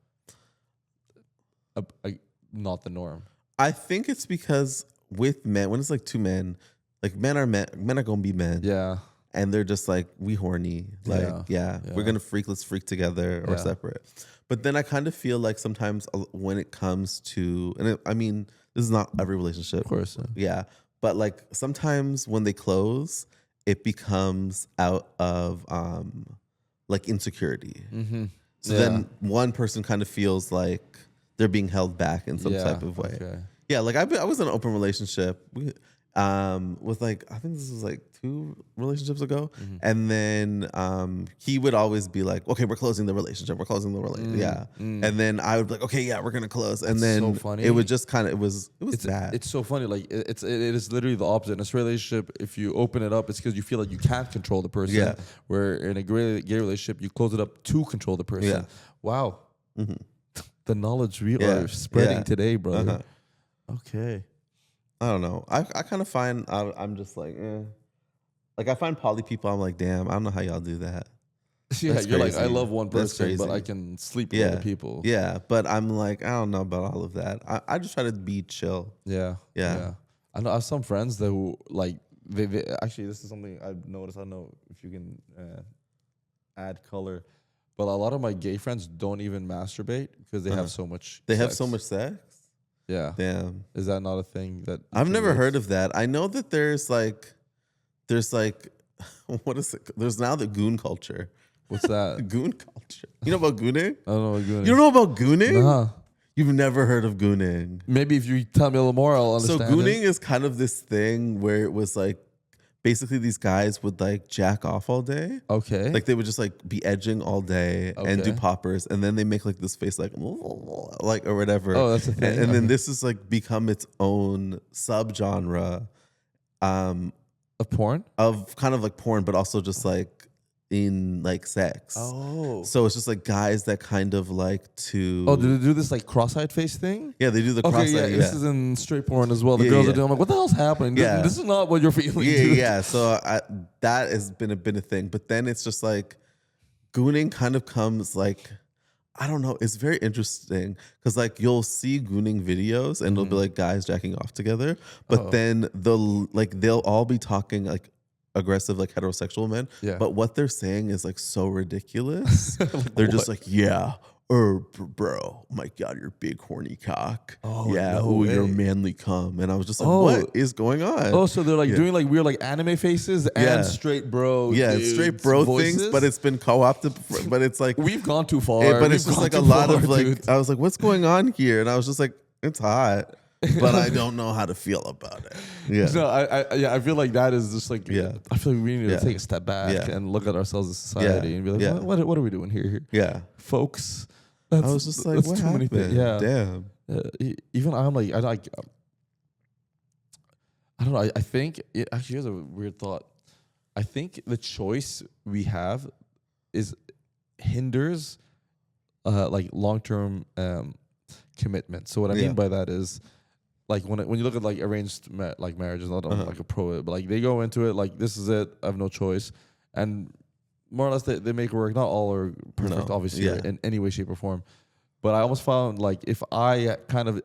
not the norm? I think it's because with men, when it's like two men, like men are gonna be men. Yeah. And they're just like, we horny. Like, we're gonna freak, let's freak together or separate. But then I kind of feel like sometimes when it comes to, I mean, this is not every relationship. Of course. Yeah. But like sometimes when they close, it becomes out of like insecurity. Mm-hmm. So then one person kind of feels like they're being held back in some type of way. Okay. Yeah, like I was in an open relationship with like, I think this was like 2 relationships ago. And then he would always be like, okay, we're closing the relationship. Yeah. And then I would be like, okay, yeah, we're going to close. And then so funny. it would just kind of, it was bad. It's so funny. Like it is literally the opposite. In a relationship, if you open it up, it's because you feel like you can't control the person. Yeah. Where in a gay relationship, you close it up to control the person. Yeah. Wow. The knowledge we are spreading today, brother. Okay. I don't know. I kind of find I'm just like, like I find poly people. I'm like, damn, I don't know how y'all do that. Yeah, That's you're crazy. like, I love one That's person, but crazy. I can sleep with other people. Yeah, but I'm like, I don't know about all of that. I just try to be chill. Yeah. I know I have some friends that who like they actually, this is something I've noticed. I don't know if you can add color, but a lot of my gay friends don't even masturbate because they have so much. They have sex. so much sex. Yeah. Damn. Is that not a thing that I've never heard of that. I know that there's like what is it? There's now the goon culture. What's that? Goon culture. You know about gooning? I don't know what gooning. You don't know about gooning? Nah. You've never heard of gooning. Maybe if you tell me a little more, I'll understand. So gooning is kind of this thing where it was like basically these guys would like jack off all day. Okay. Like they would just like be edging all day and do poppers, and then they make like this face like or whatever. Oh, that's a thing. And then this is like become its own subgenre of porn? of kind of like porn, but also just like in like sex. Oh. So it's just like guys that kind of like to. Oh, do they do this like cross-eyed face thing? Yeah, they do the Okay, cross-eyed. yeah, this is in straight porn as well. The girls are doing. I'm like, what the hell's happening? This is not what you're feeling. Dude. Yeah. So that has been a thing. But then it's just like gooning kind of comes like, I don't know. It's very interesting because like you'll see gooning videos and it'll be like guys jacking off together, but then they'll all be talking like aggressive like heterosexual men. Yeah. But what they're saying is like so ridiculous. They're just like, yeah. Bro, my God, your big horny cock. Oh, yeah, no your way. manly cum. And I was just like, what is going on? Oh, so they're like doing like weird like anime faces and straight bro. Yeah, dudes straight bro voices? things, but it's been co-opted. But it's like We've gone too far. but We've it's just gone like a too lot far, of like. dude. I was like, what's going on here? And I was just like, it's hot, but I don't know how to feel about it. Yeah, No, I feel like that is just like I feel like we need to Yeah. take a step back Yeah. and look at ourselves as society and be like, Yeah. what are we doing here? yeah. Folks. I was just like, that's what too happened? many things. Yeah. Damn. Even I'm like, I don't know. I think actually here's a weird thought. I think the choice we have hinders like long-term commitment. So what I mean by that is like when you look at like arranged marriages, not like a pro, but like they go into it like this is it. I have no choice, and more or less they make it work. Not all are perfect, obviously, in any way, shape, or form. But I almost found like if I kind of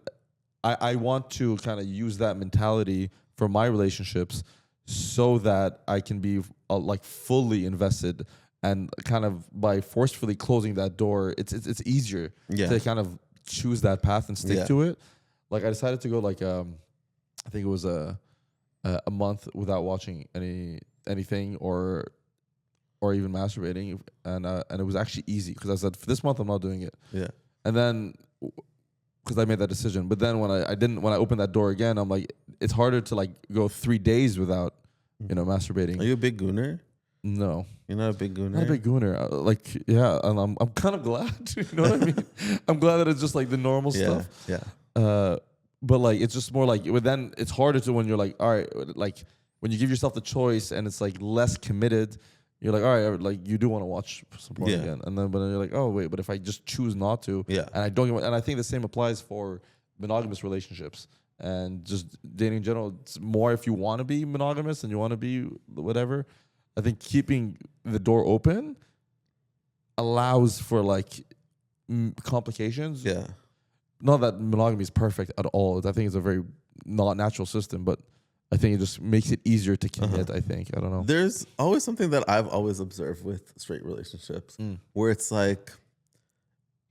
I want to kind of use that mentality for my relationships so that I can be like fully invested and kind of by forcefully closing that door, it's easier to kind of choose that path and stick to it. Like I decided to go like I think it was a month without watching anything or even masturbating, and it was actually easy because I said for this month I'm not doing it. Yeah, and then because I made that decision, but then when I opened that door again, I'm like it's harder to like go 3 days without masturbating. Are you a big gooner? No. You're not a big gooner? Not a big gooner. Yeah, and I'm kind of glad. You know what I mean? I'm glad that it's just like the normal stuff. Yeah. But like it's just more like, but then it's harder to when you're like, all right, like when you give yourself the choice and it's like less committed, you're like, all right, like you do want to watch some porn again. And then, but then you're like, oh wait, but if I just choose not to, and I don't, and I think the same applies for monogamous relationships. And just dating in general, it's more if you want to be monogamous and you want to be whatever. I think keeping the door open allows for like complications. Yeah. Not that monogamy is perfect at all. I think it's a very not natural system, but I think it just makes it easier to commit, I think. I don't know. There's always something that I've always observed with straight relationships where it's like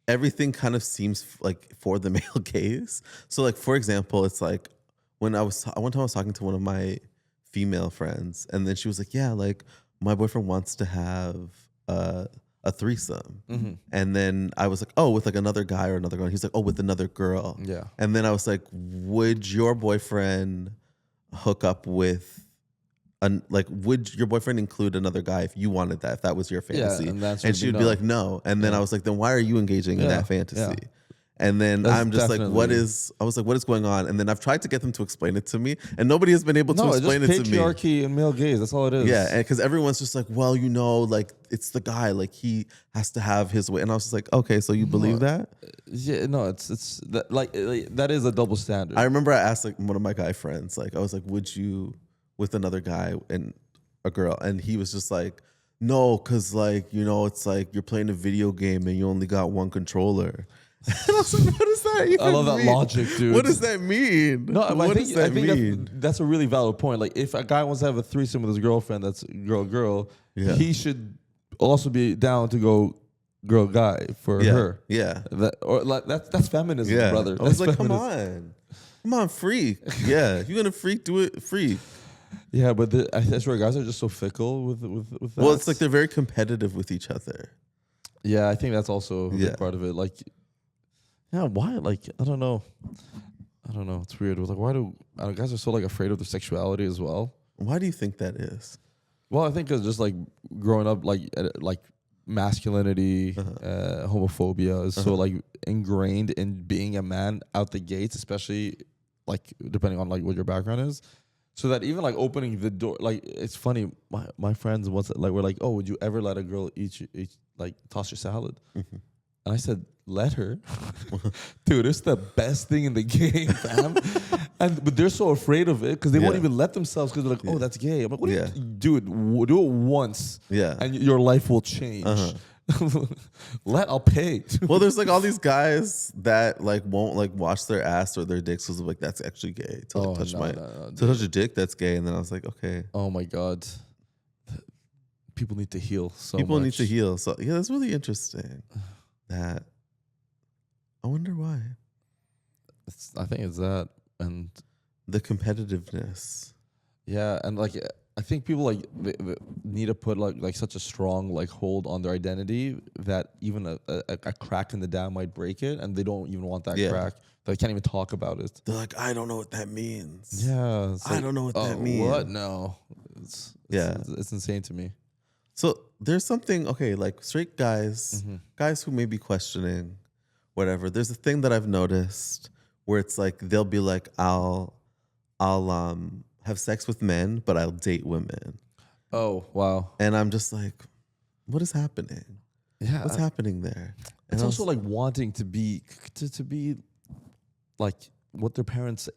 everything kind of seems like for the male gaze. So like, for example, it's like one time I was talking to one of my female friends, and then she was like, yeah, like my boyfriend wants to have a threesome. And then I was like, oh, with like another guy or another girl. He's like, oh, with another girl. Yeah. And then I was like, would your boyfriend hook up with would your boyfriend include another guy if you wanted that, if that was your fantasy? Yeah, and she would be like, no. And then I was like, then why are you engaging in that fantasy? Yeah. And then I'm just like, what is going on? And then I've tried to get them to explain it to me, and nobody has been able to explain it to me. Patriarchy and male gaze, that's all it is. Yeah, because everyone's just like, well, like it's the guy, like he has to have his way. And I was just like, okay, so you believe that? Yeah, no, it's that, like that is a double standard. I remember I asked like one of my guy friends, like I was like, would you with another guy and a girl? And he was just like, no, because like, it's like you're playing a video game and you only got one controller. And I was like, what does that even mean? I love that logic, dude. What does that mean? No, I think that's a really valid point. Like, if a guy wants to have a threesome with his girlfriend that's girl, he should also be down to go girl-guy for her. Yeah. That's feminism, brother. I was like, come on, freak. Yeah, you're going to freak, do it freak. Yeah, but I swear guys are just so fickle with that. Well, it's like they're very competitive with each other. Yeah, I think that's also a big part of it. Like, yeah, why? Like, I don't know. It's weird. Like, why do guys are so like afraid of their sexuality as well? Why do you think that is? Well, I think it's just like growing up, like masculinity, homophobia is so like ingrained in being a man out the gates, especially like depending on like what your background is. So that even like opening the door, like it's funny. My friends were like, oh, would you ever let a girl eat like toss your salad? And I said, let her. Dude, it's the best thing in the game, fam. But they're so afraid of it because they won't even let themselves because they're like, oh, that's gay. I'm like, what do you do? Do it once. Yeah. And your life will change. I'll pay. Well, there's like all these guys that like won't like wash their ass or their dicks because like that's actually gay. To like touch touch your dick, that's gay. And then I was like, okay. Oh my God. People need to heal so People much. need to heal. So yeah, that's really interesting. That I wonder why. I think it's that and the competitiveness. Yeah, and like I think people like they need to put like such a strong like hold on their identity that even a crack in the dam might break it, and they don't even want that crack. They can't even talk about it. They're like, I don't know what that means. Yeah, I don't know what that means. What? No, it's insane to me. So there's something, okay, like straight guys, guys who may be questioning, whatever. There's a thing that I've noticed where it's like they'll be like, I'll have sex with men, but I'll date women. Oh, wow. And I'm just like, what is happening? Yeah, what's happening there? And it's also like wanting to be like what their parents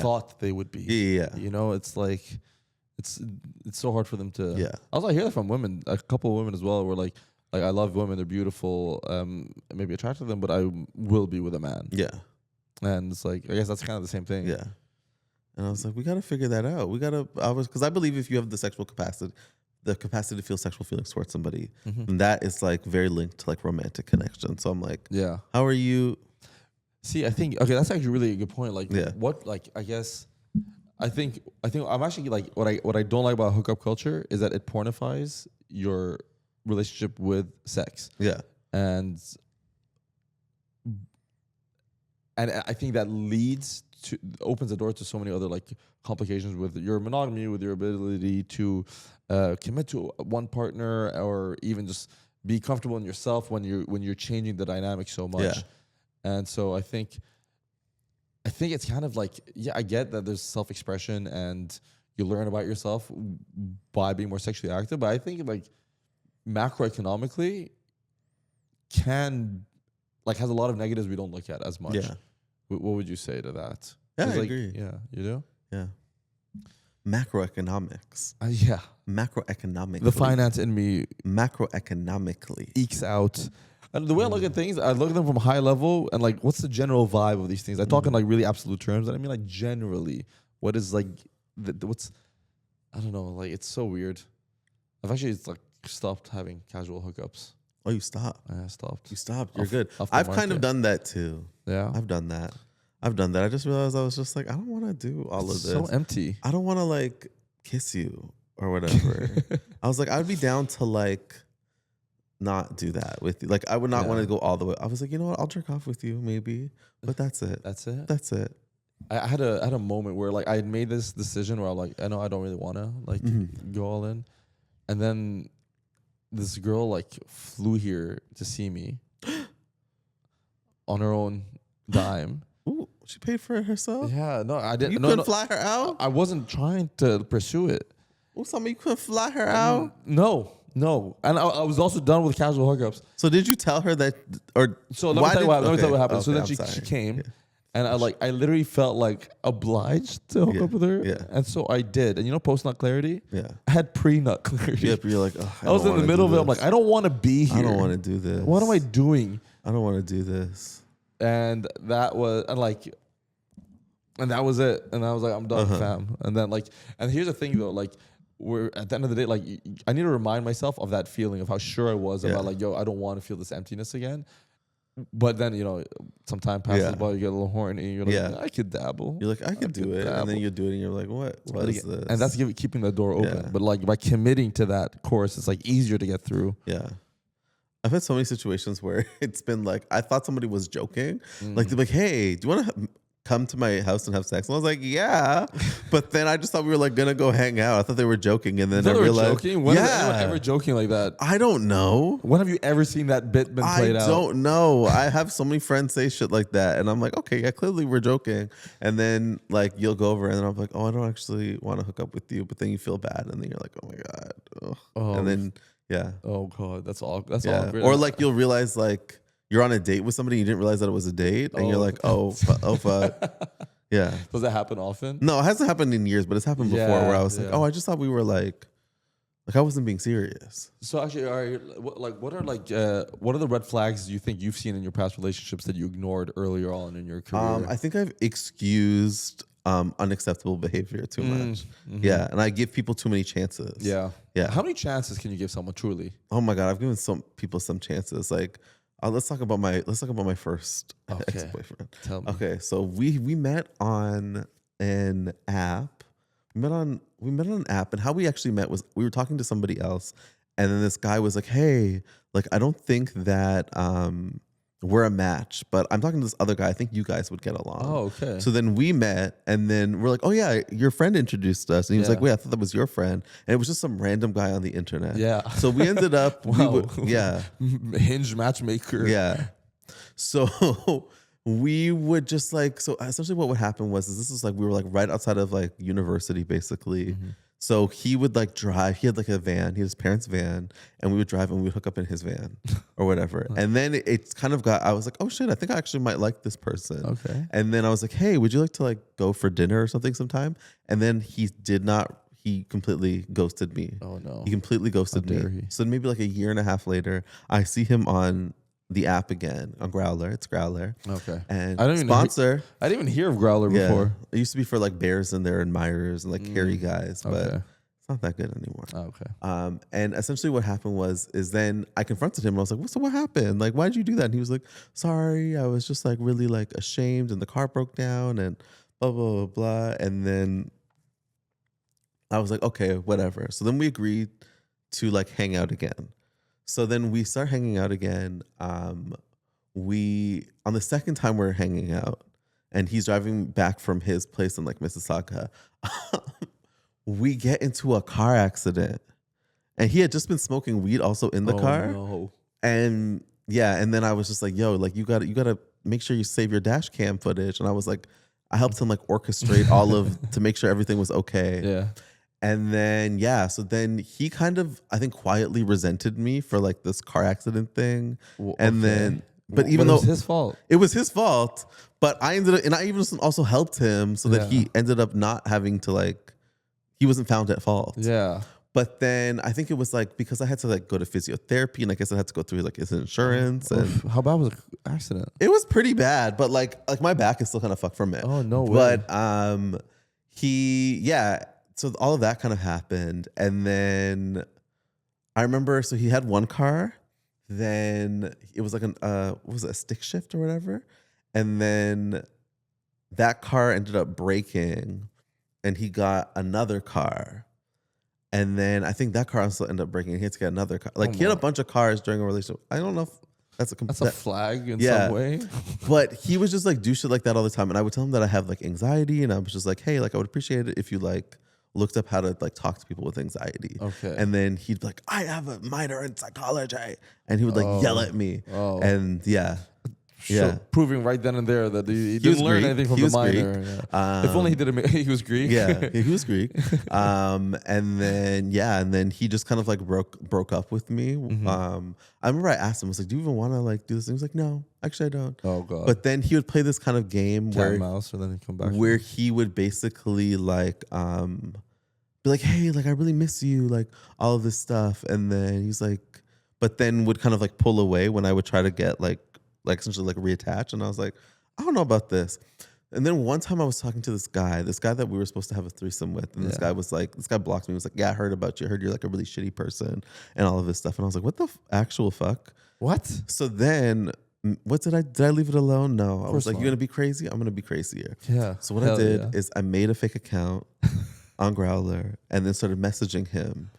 thought they would be. Yeah, you know, it's like. It's so hard for them to. Yeah. Also, I hear that from women. A couple of women as well. Were like I love women. They're beautiful. Maybe attracted to them, but I will be with a man. Yeah. And it's like I guess that's kind of the same thing. Yeah. And I was like, we got to figure that out. Because I believe if you have the sexual capacity, the capacity to feel sexual feelings towards somebody, and that is like very linked to like romantic connection. So I'm like, Yeah. how are you? See, I think that's actually really a good point. Like, Yeah. what, like, I guess, I think I'm actually like what I don't like about hookup culture is that it pornifies your relationship with sex, Yeah. and I think that opens the door to so many other like complications with your monogamy, with your ability to commit to one partner, or even just be comfortable in yourself when you're changing the dynamic so much. Yeah. And so I think it's kind of like, yeah, I get that there's self-expression and you learn about yourself by being more sexually active, but I think like macroeconomically has a lot of negatives we don't look at as much. Yeah. What would you say to that? Yeah, I 'Cause, like, agree. Yeah, you do? Yeah. Macroeconomics. Yeah. Macroeconomically. The finance in me Macroeconomically. ekes out. And the way I look at things, I look at them from high level and like, what's the general vibe of these things? I talk in like really absolute terms, and I mean like generally, what is like, what's, I don't know, like it's so weird. I've actually like stopped having casual hookups. Oh, you stopped. I stopped. You stopped. You're Off- good. off the I've kind of market. done that too. Yeah. I've done that. I just realized I was just like, I don't want to do all of It's this. so empty. I don't want to like kiss you or whatever. I was like, I would be down to like not do that with you. Like, I would not Yeah. want to go all the way. I was like, you know what? I'll jerk off with you maybe, but that's it. That's it. That's it. I had a moment where like I had made this decision where I'm like, I know I don't really want to like go all in, and then this girl like flew here to see me on her own dime. Ooh, she paid for it herself? Yeah, no, I didn't. You no, couldn't no, fly her out? I wasn't trying to pursue it. Oh, somebody you couldn't fly her out? No, and I was also done with casual hookups. So did you tell her that, or So let me tell you what happened. So Okay, then I'm she sorry. came, and I literally felt like obliged to hook Yeah, up with her. yeah. And so I did. And post nut clarity. Yeah. I had pre-nut clarity. Yep, you're like, oh, I was in the middle of it. I'm like, I don't want to be here. I don't want to do this. What am I doing? I don't want to do this. And that was and that was it. And I was like, I'm done, fam. And then and here's the thing though, like we're at the end of the day, like I need to remind myself of that feeling of how sure I was about like, yo, I don't want to feel this emptiness again. But then, some time passes by, you get a little horny, and you're like, I could dabble. You're like, I could do it. dabble. And then you do it and you're like, what is this? And that's keeping the door open. Yeah. But like by committing to that course, it's like easier to get through. Yeah. I've had so many situations where it's been like, I thought somebody was joking. Like, they're like, hey, do you want to come to my house and have sex? And I was like, yeah. But then I just thought we were like going to go hang out. I thought they were joking. And then I realized, joking? When is anyone ever joking like that? I don't know. When have you ever seen that bit been played out? I don't know. I have so many friends say shit like that. And I'm like, okay, yeah, clearly we're joking. And then like you'll go over and then I'm like, oh, I don't actually want to hook up with you. But then you feel bad. And then you're like, oh my God. Ugh. Oh, and then, yeah. Oh God, that's all. That's Yeah. awkward. Or like you'll realize like you're on a date with somebody, you didn't realize that it was a date. And you're like, oh fuck. Yeah. Does that happen often? No, it hasn't happened in years, but it's happened before where I was like, oh, I just thought we were like I wasn't being serious. So actually, what are the red flags you think you've seen in your past relationships that you ignored earlier on in your career? I think I've excused unacceptable behavior too much. Yeah, and I give people too many chances. Yeah. Yeah. How many chances can you give someone truly? Oh my God, I've given some people some chances. Like, let's talk about my first ex-boyfriend. Tell me. Okay, so we met on an app. We met on an app, and how we actually met was we were talking to somebody else, and then this guy was like, "Hey, like I don't think that we're a match, but I'm talking to this other guy. I think you guys would get along." Oh, okay. So then we met, and then we're like, "Oh yeah, your friend introduced us," and he was like, "Wait, I thought that was your friend," and it was just some random guy on the internet. Yeah. So we ended up, Hinge matchmaker. yeah. So we would just like, so essentially what would happen was this is like, we were like right outside of like university basically. Mm-hmm. So he would like drive, he had like a van, he had his parents' van, and we would drive and we would hook up in his van or whatever. And then it's kind of I was like, oh shit, I think I actually might like this person. Okay. And then I was like, hey, would you like to like go for dinner or something sometime? And then he completely ghosted me. Oh no. He completely ghosted How dare me. he? So maybe like a year and a half later, I see him on the app again, on Growler. It's Growler. Okay. And I don't even sponsor. I didn't even hear of Growler Yeah. before. It used to be for like Bears and their admirers and like carry guys. But Okay. It's not that good anymore. Oh, okay. And essentially what happened is then I confronted him and I was like, so what happened? Like, why did you do that? And he was like, sorry, I was just like really like ashamed and the car broke down and blah, blah, blah, blah. And then I was like, okay, whatever. So then we agreed to like hang out again. So then we start hanging out again. On the second time we're hanging out and he's driving back from his place in like Mississauga, we get into a car accident and he had just been smoking weed also in the car. No. And yeah, and then I was just like, yo, like you gotta make sure you save your dash cam footage. And I was like, I helped him like orchestrate all of to make sure everything was okay. Yeah. And then, yeah, so then he kind of, I think, quietly resented me for like this car accident thing. And then, but even though it was his fault, it was his fault, but I ended up, and I even also helped him so that he ended up not having to like, he wasn't found at fault. Yeah. But then I think it was like, because I had to like go to physiotherapy and I guess I had to go through like his insurance. And how bad was the accident? it was pretty bad, but like my back is still kind of fucked from it. Oh, no way. But so all of that kind of happened. And then I remember, so he had one car, then it was like a stick shift or whatever. And then that car ended up breaking and he got another car. And then I think that car also ended up breaking. He had to get another car. Like he had a bunch of cars during a relationship. I don't know if that's a flag in some way. But he was just like do shit like that all the time. And I would tell him that I have like anxiety. And I was just like, hey, like I would appreciate it if you like looked up how to like talk to people with anxiety. Okay. And then he'd be like, I have a minor in psychology. And he would like yell at me. Oh. And yeah. Yeah. Proving right then and there that he didn't learn Greek. anything from the minor. Yeah. If only he didn't. He was Greek. Yeah, he was Greek. And then he just kind of like broke up with me. Mm-hmm. I remember I asked him, I was like, do you even want to like do this? And he was like, no, actually I don't. Oh God. But then he would play this kind of game Cat and mouse, and then he'd come back. where he would basically like be like, hey, like I really miss you, like all of this stuff. And then he's like, but then would kind of like pull away when I would try to get like essentially like reattach. And I was like, I don't know about this. And then one time I was talking to this guy that we were supposed to have a threesome with. And this guy blocked me. He was like, yeah, I heard about you. I heard you're like a really shitty person and all of this stuff. And I was like, what the actual fuck? What? So then did I leave it alone? No. I was like, not. you're going to be crazy? I'm going to be crazier. Yeah. So what I did is I made a fake account on Growler and then started messaging him.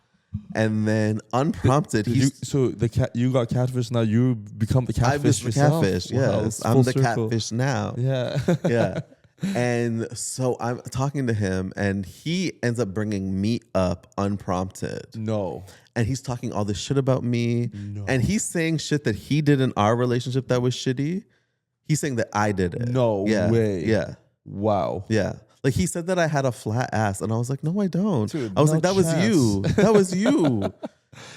And then unprompted, you got catfish. Now you become the catfish. I was the yourself? catfish. Wow, Yes, full I'm the circle. catfish now. Yeah. Yeah. And so I'm talking to him, and he ends up bringing me up unprompted. No. And he's talking all this shit about me. No. And he's saying shit that he did in our relationship that was shitty. He's saying that I did it. No way. Yeah. Wow. Yeah. Like he said that I had a flat ass, and I was like, no, I don't. Dude, I was no like, that was chance. you. That was you.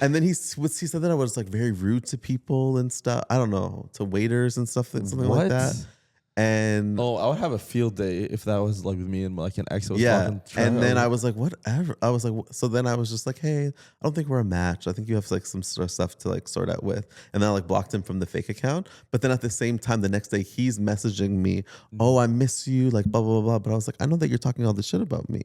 And then he said that I was like very rude to people and stuff. I don't know, to waiters and stuff, something like that. And I would have a field day if that was like with me and like an ex. Was and then I was like, whatever. I was like, so then I was just like, hey, I don't think we're a match. I think you have like some sort of stuff to like sort out with. And then I like blocked him from the fake account. But then at the same time, the next day he's messaging me, oh, I miss you, like blah, blah, blah. But I was like, I know that you're talking all this shit about me.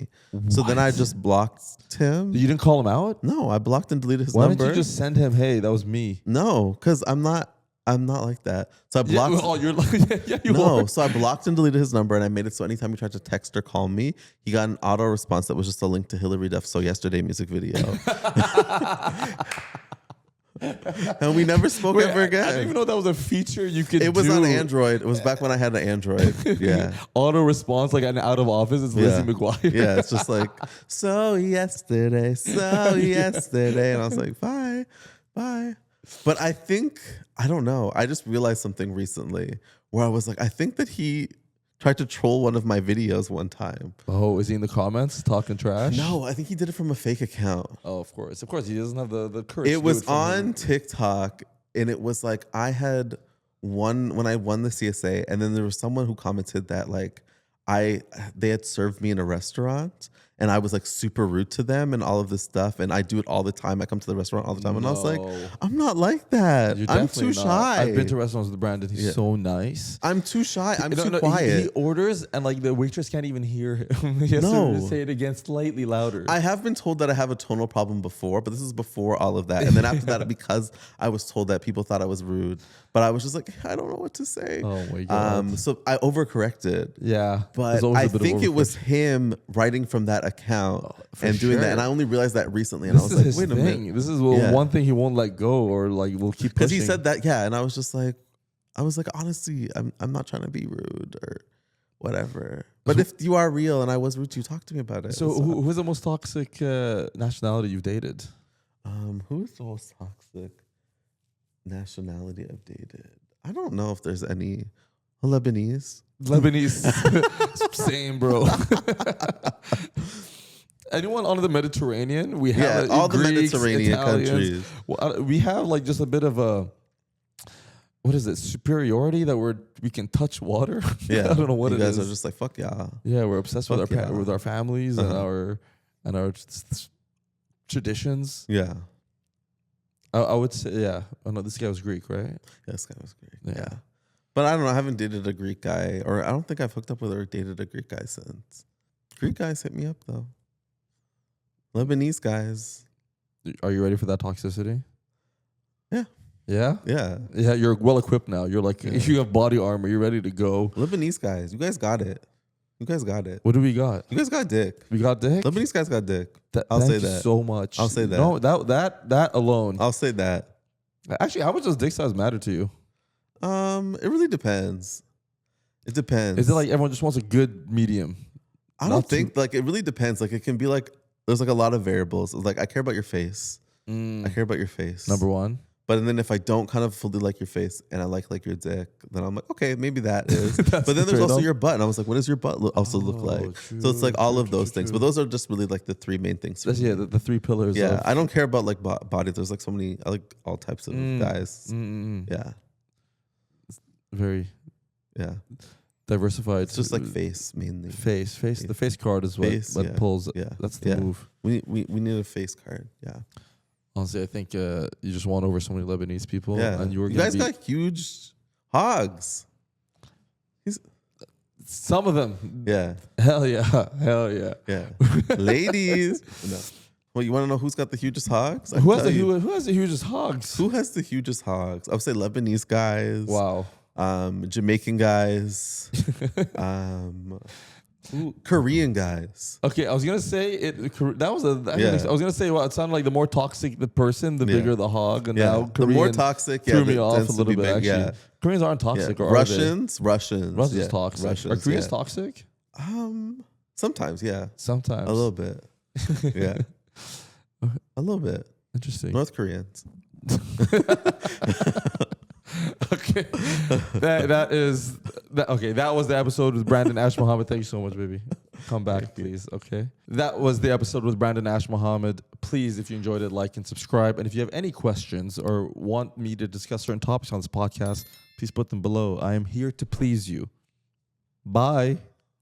So then I just blocked him. You didn't call him out? No, I blocked and deleted his Why number. didn't you just send him, hey, that was me? No, because I'm not like that. So I blocked. Yeah, you're like, yeah, you No, are. so I blocked and deleted his number, and I made it so anytime he tried to text or call me, he got an auto response that was just a link to Hillary Duff's So Yesterday music video. And we never spoke ever again. I didn't even know that was a feature you could do. It was on Android. It was back when I had an Android. Yeah. Auto response, like an out of office, it's Lizzie McGuire. Yeah, it's just like, so yesterday. And I was like, bye. But I think, I don't know. I just realized something recently where I was like, I think that he tried to troll one of my videos one time. Oh, is he in the comments talking trash? No, I think he did it from a fake account. Oh, of course. Of course. He doesn't have the courage. It to do was from on him. TikTok, and it was like I had won when I won the CSA, and then there was someone who commented that like they had served me in a restaurant, and I was like super rude to them and all of this stuff. And I do it all the time. I come to the restaurant all the time, and I was like, I'm not like that. You're I'm definitely too not. shy. I've been to restaurants with Brandon. He's so nice. I'm too shy. I'm too He quiet. orders and like the waitress can't even hear him. He has to say it again slightly louder. I have been told that I have a tonal problem before, but this is before all of that. And then after that, because I was told that, people thought I was rude, but I was just like, I don't know what to say. Oh my God. So I overcorrected. Yeah. But I think it was him writing from that account and doing that. And I only realized that recently. And I was like, wait a minute. This is one thing he won't let go, or like will keep pushing. Because he said that, and I was just like, honestly, I'm not trying to be rude or whatever. But if you are real and I was rude to you, talk to me about it. So who's the most toxic nationality you've dated? Who is the most toxic nationality I've dated? I don't know if there's any. Lebanese. Same, bro. Anyone on the Mediterranean? We have all Greeks, the Mediterranean Italians. countries. Well, we have like just a bit of a, what is it? Superiority that we can touch water. Yeah, I don't know what you it guys is. are just like, fuck yeah. Yeah, we're obsessed with Fuck with our families and our traditions. Yeah. I would say, yeah. Oh no, this guy was Greek, right? Yeah, this guy was Greek. Yeah. But I don't know. I haven't dated a Greek guy, or I don't think I've hooked up with or dated a Greek guy since. Greek guys hit me up though. Lebanese guys. Are you ready for that toxicity? Yeah. Yeah? Yeah. Yeah, you're well equipped now. You're like, you have body armor. You're ready to go. Lebanese guys. You guys got it. What do we got? You guys got dick. We got dick? Lebanese guys got dick. I'll say thank you that. so much. I'll say that. No, that alone. I'll say that. Actually, how much does dick size matter to you? It really depends. It depends. Is it like everyone just wants a good medium? I don't think like it really depends. Like it can be like there's like a lot of variables. Like I care about your face. I care about your face. Number one. But then if I don't kind of fully like your face and I like your dick, then I'm like, okay, maybe that is. But then there's also your butt. And I was like, what does your butt also look like? So it's like all of those things. But those are just really like the three main things. The three pillars. Yeah, I don't care about like body. There's like so many. I like all types of guys. Yeah. Very. Yeah. Diversified. It's just like face mainly. Face. The face card is what pulls. Yeah. That's the move. We need a face card. Yeah. Honestly, I think you just won over so many Lebanese people. Yeah. And you guys got huge hogs. Some of them. Yeah. Hell yeah. Yeah. Ladies. No. Well, you want to know who's got the hugest hogs? Who has the hugest hogs? Who has the hugest hogs? I would say Lebanese guys. Wow. Jamaican guys. Korean guys. Okay, I was gonna say it. I was gonna say, well, it sounded like the more toxic the person, the bigger the hog. And now the more toxic, threw me off a little bit. Actually, yeah. Koreans aren't toxic, or Russians are they? Russians toxic. Russians, are Koreans toxic? Sometimes, yeah. Sometimes, a little bit. Yeah, a little bit. Interesting. North Koreans. Okay, that was the episode with Brandon Ash-Mohammed. Thank you so much, baby. Come back, please. Okay, that was the episode with Brandon Ash-Mohammed. Please, if you enjoyed it, like and subscribe. And if you have any questions or want me to discuss certain topics on this podcast, please put them below. I am here to please you. Bye.